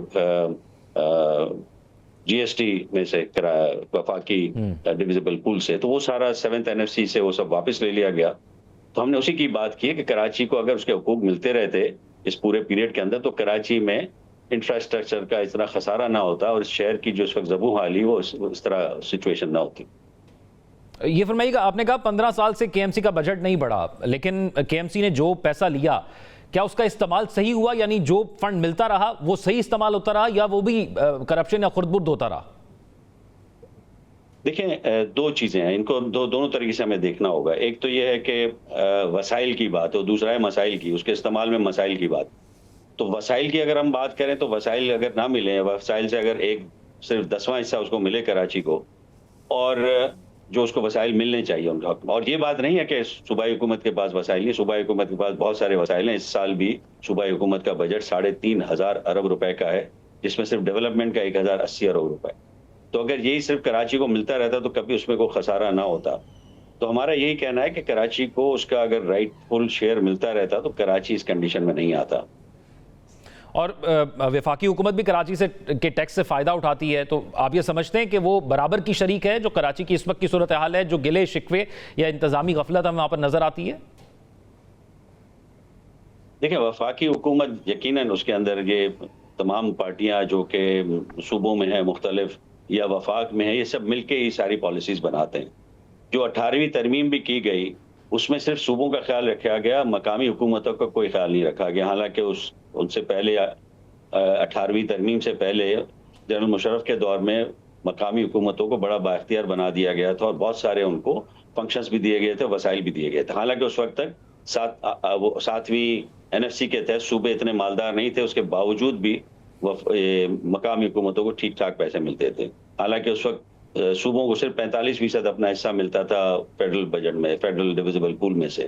GST میں سے، وفاقی ڈویزیبل پول سے، تو وہ سارا 7th NFC سے وہ سب واپس لے لیا گیا. تو ہم نے اسی کی بات کی کہ کراچی کو اگر اس کے حقوق ملتے رہتے اس پورے پیریڈ کے اندر تو کراچی میں انفراسٹرکچر کا اتنا خسارہ نہ ہوتا اور اس شہر کی جو اس وقت زبوں حالی وہ اس طرح سچویشن نہ ہوتی. یہ فرمائیے گا، آپ نے کہا 15 سال سے کے ایم سی کا بجٹ نہیں بڑھا، لیکن کے ایم سی نے جو پیسہ لیا کیا اس کا استعمال صحیح ہوا؟ یعنی جو فنڈ ملتا رہا وہ صحیح استعمال ہوتا رہا یا وہ بھی کرپشن یا خرد برد ہوتا رہا؟ دیکھیں دو چیزیں ہیں، ان کو دونوں طریقے سے ہمیں دیکھنا ہوگا. ایک تو یہ ہے کہ وسائل کی بات اور دوسرا ہے مسائل کی، اس کے استعمال میں مسائل کی بات. تو وسائل کی اگر ہم بات کریں تو وسائل اگر نہ ملیں، وسائل سے اگر صرف 10واں حصہ اس کو ملے کراچی کو، اور جو اس کو وسائل ملنے چاہیے ان کا، اور یہ بات نہیں ہے کہ صوبائی حکومت کے پاس وسائل نہیں، صوبائی حکومت کے پاس بہت سارے وسائل ہیں. اس سال بھی صوبائی حکومت کا بجٹ 3,500 ارب روپے کا ہے، جس میں صرف ڈیولپمنٹ کا 1,080 ارب روپے. تو اگر یہی صرف کراچی کو ملتا رہتا تو کبھی اس میں کوئی خسارہ نہ ہوتا. تو ہمارا یہی کہنا ہے کہ کراچی کو اس کا اگر رائٹ فل شیئر ملتا رہتا تو کراچی اس کنڈیشن میں نہیں آتا. اور وفاقی حکومت بھی کراچی سے کے ٹیکس سے فائدہ اٹھاتی ہے، تو آپ یہ سمجھتے ہیں کہ وہ برابر کی شریک ہے جو کراچی کی اس وقت کی صورتحال ہے، جو گلے شکوے یا انتظامی غفلت ہمیں وہاں پر نظر آتی ہے؟ دیکھیں وفاقی حکومت یقیناً اس کے اندر یہ تمام پارٹیاں جو کہ صوبوں میں ہیں مختلف یا وفاق میں ہیں، یہ سب مل کے ہی ساری پالیسیز بناتے ہیں. جو 18ویں ترمیم بھی کی گئی اس میں صرف صوبوں کا خیال رکھا گیا، مقامی حکومتوں کا کوئی خیال نہیں رکھا گیا. حالانکہ ان سے پہلے 18ویں ترمیم سے پہلے جنرل مشرف کے دور میں مقامی حکومتوں کو بڑا بااختیار بنا دیا گیا تھا اور بہت سارے ان کو فنکشنز بھی دیے گئے تھے، وسائل بھی دیے گئے تھے. حالانکہ اس وقت تک 7ویں NFC کے تحت صوبے اتنے مالدار نہیں تھے، اس کے باوجود بھی مقامی حکومتوں کو ٹھیک ٹھاک پیسے ملتے تھے. حالانکہ اس وقت صوبوں کو صرف 45% اپنا حصہ ملتا تھا فیڈرل بجٹ میں، فیڈرل ڈویزیبل پول میں سے.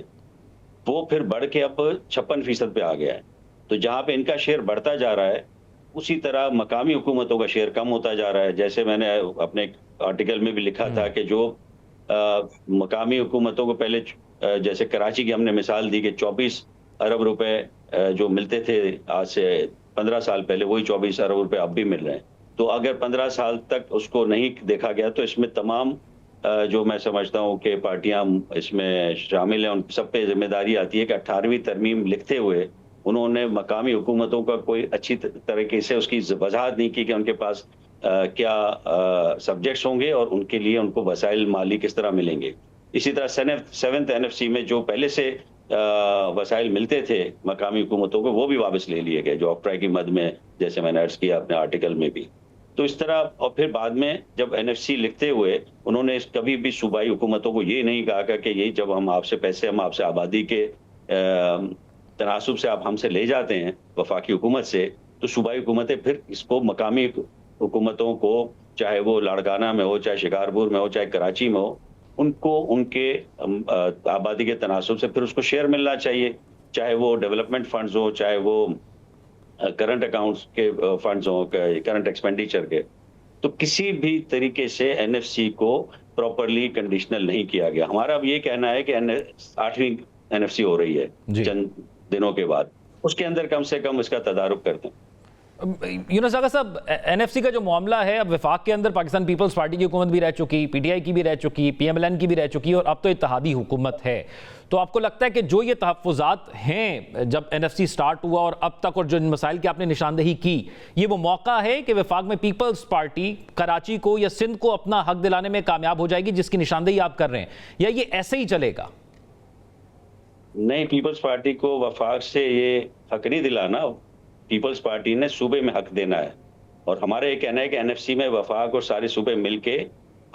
وہ پھر بڑھ کے اب 56% پہ آ گیا ہے. تو جہاں پہ ان کا شیئر بڑھتا جا رہا ہے اسی طرح مقامی حکومتوں کا شیئر کم ہوتا جا رہا ہے. جیسے میں نے اپنے آرٹیکل میں بھی لکھا تھا کہ جو مقامی حکومتوں کو پہلے جیسے کراچی کی ہم نے مثال دی کہ 24 ارب روپے جو ملتے تھے آج سے 15 سال پہلے، وہی 24 ارب روپے اب بھی مل رہے ہیں. تو اگر 15 سال تک اس کو نہیں دیکھا گیا تو اس میں تمام جو میں سمجھتا ہوں کہ پارٹیاں اس میں شامل ہیں ان سب پہ ذمہ داری آتی ہے کہ 18ویں ترمیم لکھتے ہوئے انہوں نے مقامی حکومتوں کا کوئی اچھی طریقے سے اس کی وضاحت نہیں کی کہ ان کے پاس کیا سبجیکٹس ہوں گے اور ان کے لیے ان کو وسائل مالی کس طرح ملیں گے. اسی طرح 7th NFC میں جو پہلے سے وسائل ملتے تھے مقامی حکومتوں کو وہ بھی واپس لے لیے گئے، جو آفٹرائی کی مد میں جیسے میں نے عرض کیا اپنے آرٹیکل میں بھی. تو اس طرح اور پھر بعد میں جب NFC لکھتے ہوئے انہوں نے کبھی بھی صوبائی حکومتوں کو یہ نہیں کہا کہ یہ جب ہم آپ سے پیسے ہم آپ سے آبادی کے تناسب سے آپ ہم سے لے جاتے ہیں وفاقی حکومت سے، تو صوبائی حکومتیں پھر اس کو مقامی حکومتوں کو چاہے وہ لاڑکانہ میں ہو، چاہے شکارپور میں ہو، چاہے کراچی میں ہو، ان کو ان کے آبادی کے تناسب سے پھر اس کو شیئر ملنا چاہیے، چاہے وہ ڈیولپمنٹ فنڈز ہو، چاہے وہ کرنٹ اکاؤنٹس کے فنڈز ہوں، کرنٹ ایکسپینڈیچر کے. تو کسی بھی طریقے سے NFC کو پراپرلی کنڈیشنل نہیں کیا گیا. ہمارا اب یہ کہنا ہے کہ 8ویں NFC ہو رہی ہے چند دنوں کے بعد، اس کے اندر کم سے کم اس کا تدارک کرتے ہیں. یونس آغا صاحب، NFC کا جو معاملہ ہے اب وفاق کے اندر پاکستان پیپلز پارٹی کی حکومت بھی رہ چکی، PTI کی بھی رہ چکی، PMLN کی بھی رہ چکی اور اب تو اتحادی حکومت ہے. تو آپ کو لگتا ہے کہ جو یہ تحفظات ہیں جب NFC سٹارٹ ہوا اور اب تک اور جو مسائل کی آپ نے نشاندہی کی، یہ وہ موقع ہے کہ وفاق میں پیپلز پارٹی کراچی کو یا سندھ کو اپنا حق دلانے میں کامیاب ہو جائے گی جس کی نشاندہی آپ کر رہے ہیں، یا یہ ایسے ہی چلے گا؟ نہیں، پیپلز پارٹی کو وفاق سے یہ حق نہیں دلانا، پیپلز پارٹی نے صوبے میں حق دینا ہے. اور ہمارا یہ کہنا ہے کہ NFC میں وفاق اور سارے صوبے مل کے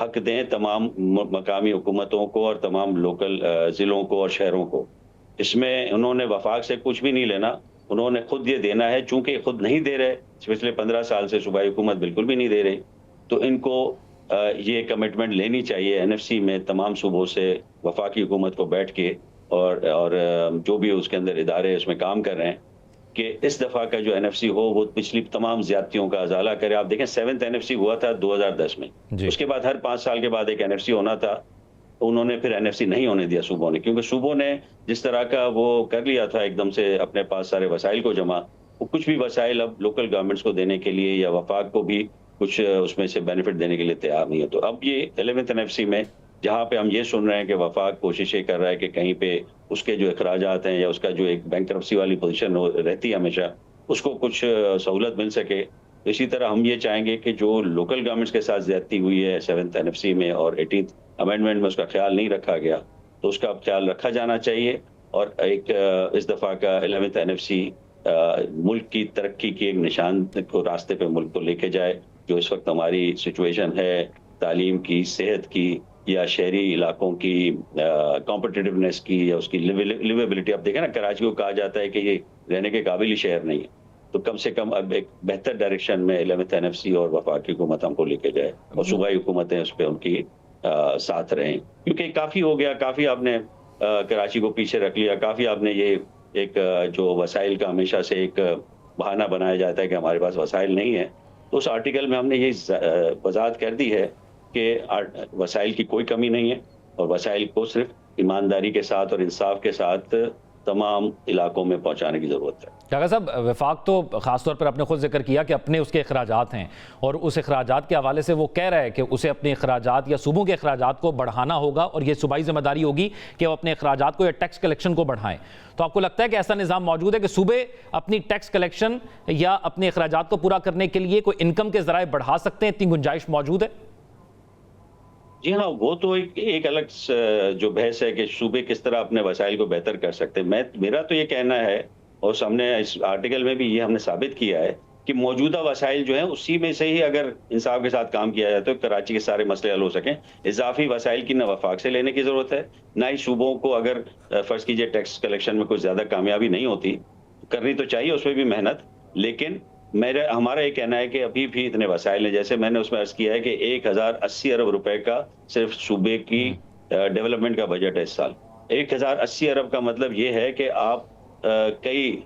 حق دیں تمام مقامی حکومتوں کو اور تمام لوکل ضلعوں کو اور شہروں کو. اس میں انہوں نے وفاق سے کچھ بھی نہیں لینا، انہوں نے خود یہ دینا ہے. چونکہ خود نہیں دے رہے، پچھلے 15 سال سے صوبائی حکومت بالکل بھی نہیں دے رہی، تو ان کو یہ کمٹمنٹ لینی چاہیے NFC میں تمام صوبوں سے وفاقی حکومت کو بیٹھ کے اور جو بھی اس کے اندر ادارے اس میں کام کر رہے ہیں کہ اس دفعہ کا جو NFC ہو وہ پچھلی تمام زیادتیوں کا ازالہ کرے. آپ دیکھیں 7th NFC ہوا تھا 2010 میں، اس کے بعد ہر 5 سال کے بعد ایک NFC ہونا تھا. انہوں نے پھر NFC نہیں ہونے دیا صوبوں نے، کیونکہ صوبوں نے جس طرح کا وہ کر لیا تھا ایک دم سے اپنے پاس سارے وسائل کو جمع، وہ کچھ بھی وسائل اب لوکل گورنمنٹس کو دینے کے لیے یا وفاق کو بھی کچھ اس میں سے بینیفٹ دینے کے لیے تیار نہیں ہے. تو اب یہ 11th NFC میں جہاں پہ ہم یہ سن رہے ہیں کہ وفاق کوششیں کر رہا ہے کہ کہیں پہ اس کے جو اخراجات ہیں یا اس کا جو ایک بینکرپسی والی پوزیشن رہتی ہے ہمیشہ، اس کو کچھ سہولت مل سکے. اسی طرح ہم یہ چاہیں گے کہ جو لوکل گورنمنٹس کے ساتھ زیادتی ہوئی ہے 7th NFC میں اور 18th امینڈمنٹ میں اس کا خیال نہیں رکھا گیا، تو اس کا اب خیال رکھا جانا چاہیے. اور ایک اس دفعہ کا 11th NFC ملک کی ترقی کی ایک نشان کو راستے پہ ملک کو لے کے جائے. جو اس وقت ہماری سچویشن ہے تعلیم کی، صحت کی یا شہری علاقوں کی کمپٹیٹیونیس کی یا اس کی لیویبلٹی. اب دیکھیں نا کراچی کو کہا جاتا ہے کہ یہ رہنے کے قابل ہی شہر نہیں ہے، تو کم سے کم اب ایک بہتر ڈائریکشن میں 11th NFC اور وفاقی حکومت ہم کو لے کے جائے اور صوبائی حکومتیں اس پہ ان کی ساتھ رہیں. کیونکہ کافی ہو گیا، کافی آپ نے کراچی کو پیچھے رکھ لیا، کافی آپ نے یہ ایک جو وسائل کا ہمیشہ سے ایک بہانہ بنایا جاتا ہے کہ ہمارے پاس وسائل نہیں ہے. تو اس آرٹیکل میں ہم نے یہ وضاحت کر دی ہے کہ وسائل کی کوئی کمی نہیں ہے اور وسائل کو صرف ایمانداری کے ساتھ اور انصاف کے ساتھ تمام علاقوں میں پہنچانے کی ضرورت ہے. ڈاکٹر صاحب، وفاق تو خاص طور پر اپنے خود ذکر کیا کہ اپنے اس کے اخراجات ہیں، اور اس اخراجات کے حوالے سے وہ کہہ رہا ہے کہ اسے اپنے اخراجات یا صوبوں کے اخراجات کو بڑھانا ہوگا اور یہ صوبائی ذمہ داری ہوگی کہ وہ اپنے اخراجات کو یا ٹیکس کلیکشن کو بڑھائیں. تو آپ کو لگتا ہے کہ ایسا نظام موجود ہے کہ صوبے اپنی ٹیکس کلیکشن یا اپنے اخراجات کو پورا کرنے کے لیے کوئی انکم کے ذرائع بڑھا سکتے ہیں؟ اتنی گنجائش موجود ہے؟ جی ہاں، وہ تو ایک الگ جو بحث ہے کہ صوبے کس طرح اپنے وسائل کو بہتر کر سکتے ہیں. میرا تو یہ کہنا ہے، اور ہم نے اس آرٹیکل میں بھی یہ ہم نے ثابت کیا ہے کہ موجودہ وسائل جو ہیں اسی میں سے ہی اگر انصاف کے ساتھ کام کیا جائے تو کراچی کے سارے مسئلے حل ہو سکیں. اضافی وسائل کی نہ وفاق سے لینے کی ضرورت ہے، نہ ہی صوبوں کو اگر فرض کیجئے ٹیکس کلیکشن میں کوئی زیادہ کامیابی نہیں ہوتی، کرنی تو چاہیے اس میں بھی محنت، لیکن ہمارا یہ کہنا ہے کہ ابھی بھی اتنے وسائل ہیں. جیسے میں نے اس میں عرض کیا ہے کہ 1080 ارب روپے کا صرف صوبے کی ڈیولپمنٹ کا بجٹ ہے اس سال. 1080 ارب کا مطلب یہ ہے کہ آپ کئی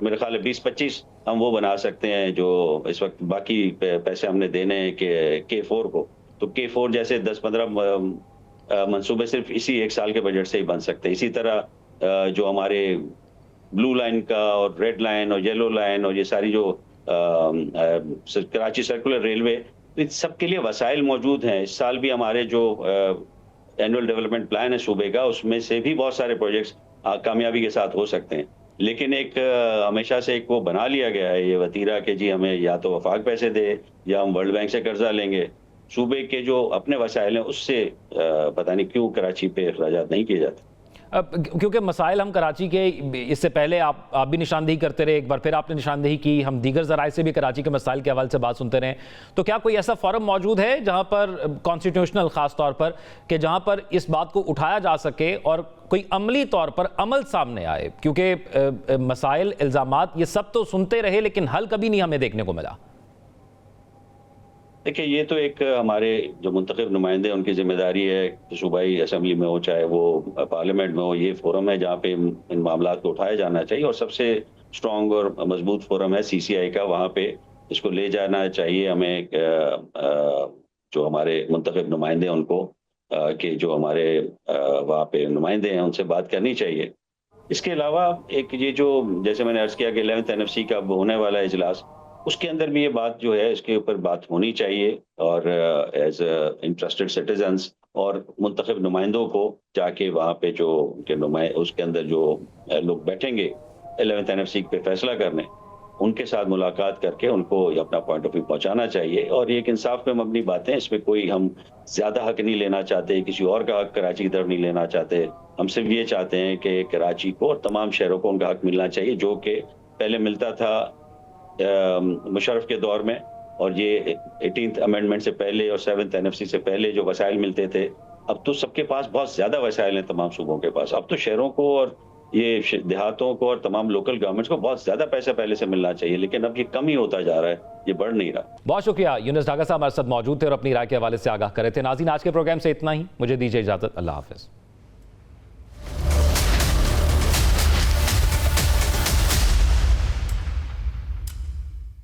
میرے خیال ہے 20-25 ہم وہ بنا سکتے ہیں جو اس وقت باقی پیسے ہم نے دینے ہیں کہ K4 کو. تو K4 جیسے 10-15 منصوبے صرف اسی ایک سال کے بجٹ سے ہی بن سکتے ہیں. اسی طرح جو ہمارے بلو لائن کا اور ریڈ لائن اور یلو لائن اور یہ ساری جو کراچی سرکولر ریلوے، سب کے لیے وسائل موجود ہیں. اس سال بھی ہمارے جو اینول ڈیولپمنٹ پلان ہے صوبے کا، اس میں سے بھی بہت سارے پروجیکٹس کامیابی کے ساتھ ہو سکتے ہیں. لیکن ایک ہمیشہ سے ایک وہ بنا لیا گیا ہے یہ وتیرہ کہ جی ہمیں یا تو وفاق پیسے دے یا ہم ورلڈ بینک سے قرضہ لیں گے. صوبے کے جو اپنے وسائل ہیں اس سے پتہ نہیں کیوں کراچی پہ اخراجات نہیں کیے جاتے. کیونکہ مسائل ہم کراچی کے اس سے پہلے آپ بھی نشاندہی کرتے رہے، ایک بار پھر آپ نے نشاندہی کی، ہم دیگر ذرائع سے بھی کراچی کے مسائل کے حوالے سے بات سنتے رہے. تو کیا کوئی ایسا فورم موجود ہے جہاں پر کانسٹیٹیوشنل خاص طور پر کہ جہاں پر اس بات کو اٹھایا جا سکے اور کوئی عملی طور پر عمل سامنے آئے؟ کیونکہ مسائل، الزامات یہ سب تو سنتے رہے لیکن حل کبھی نہیں ہمیں دیکھنے کو ملا. دیکھیں یہ تو ایک ہمارے جو منتخب نمائندے ان کی ذمہ داری ہے، صوبائی اسمبلی میں ہو چاہے وہ پارلیمنٹ میں ہو، یہ فورم ہے جہاں پہ ان معاملات کو اٹھایا جانا چاہیے. اور سب سے اسٹرانگ اور مضبوط فورم ہے CCI کا، وہاں پہ اس کو لے جانا چاہیے. ہمیں جو ہمارے منتخب نمائندے ہیں ان کو کہ جو ہمارے وہاں پہ نمائندے ہیں ان سے بات کرنی چاہیے. اس کے علاوہ ایک یہ جو جیسے میں نے عرض کیا کہ 11th NFC کا ہونے والا اجلاس، اس کے اندر بھی یہ بات جو ہے اس کے اوپر بات ہونی چاہیے، اور ایز انٹرسٹڈ سٹیزنز اور منتخب نمائندوں کو جا کے وہاں پہ جو اس کے اندر جو لوگ بیٹھیں گے 11th NFC پہ فیصلہ کرنے، ان کے ساتھ ملاقات کر کے ان کو اپنا پوائنٹ آف ویو پہنچانا چاہیے. اور یہ ایک انصاف پہ مبنی باتیں، اس میں کوئی ہم زیادہ حق نہیں لینا چاہتے، کسی اور کا حق کراچی کی طرف نہیں لینا چاہتے. ہم صرف یہ چاہتے ہیں کہ کراچی کو اور تمام شہروں کو ان کا حق ملنا چاہیے جو کہ پہلے ملتا تھا مشرف کے دور میں، اور یہ 18th امینڈمنٹ سے پہلے اور 7th NFC سے پہلے جو وسائل ملتے تھے. اب تو سب کے پاس بہت زیادہ وسائل ہیں تمام صوبوں کے پاس. اب تو شہروں کو اور یہ دیہاتوں کو اور تمام لوکل گورنمنٹس کو بہت زیادہ پیسہ پہلے سے ملنا چاہیے، لیکن اب یہ کم ہی ہوتا جا رہا ہے، یہ بڑھ نہیں رہا. بہت شکریہ یونس ڈھاکہ صاحب ہمارے ساتھ موجود تھے اور اپنی رائے کے حوالے سے آگاہ کرے تھے. ناظرین آج کے پروگرام سے اتنا ہی، مجھے دیجیے اجازت. اللہ حافظ.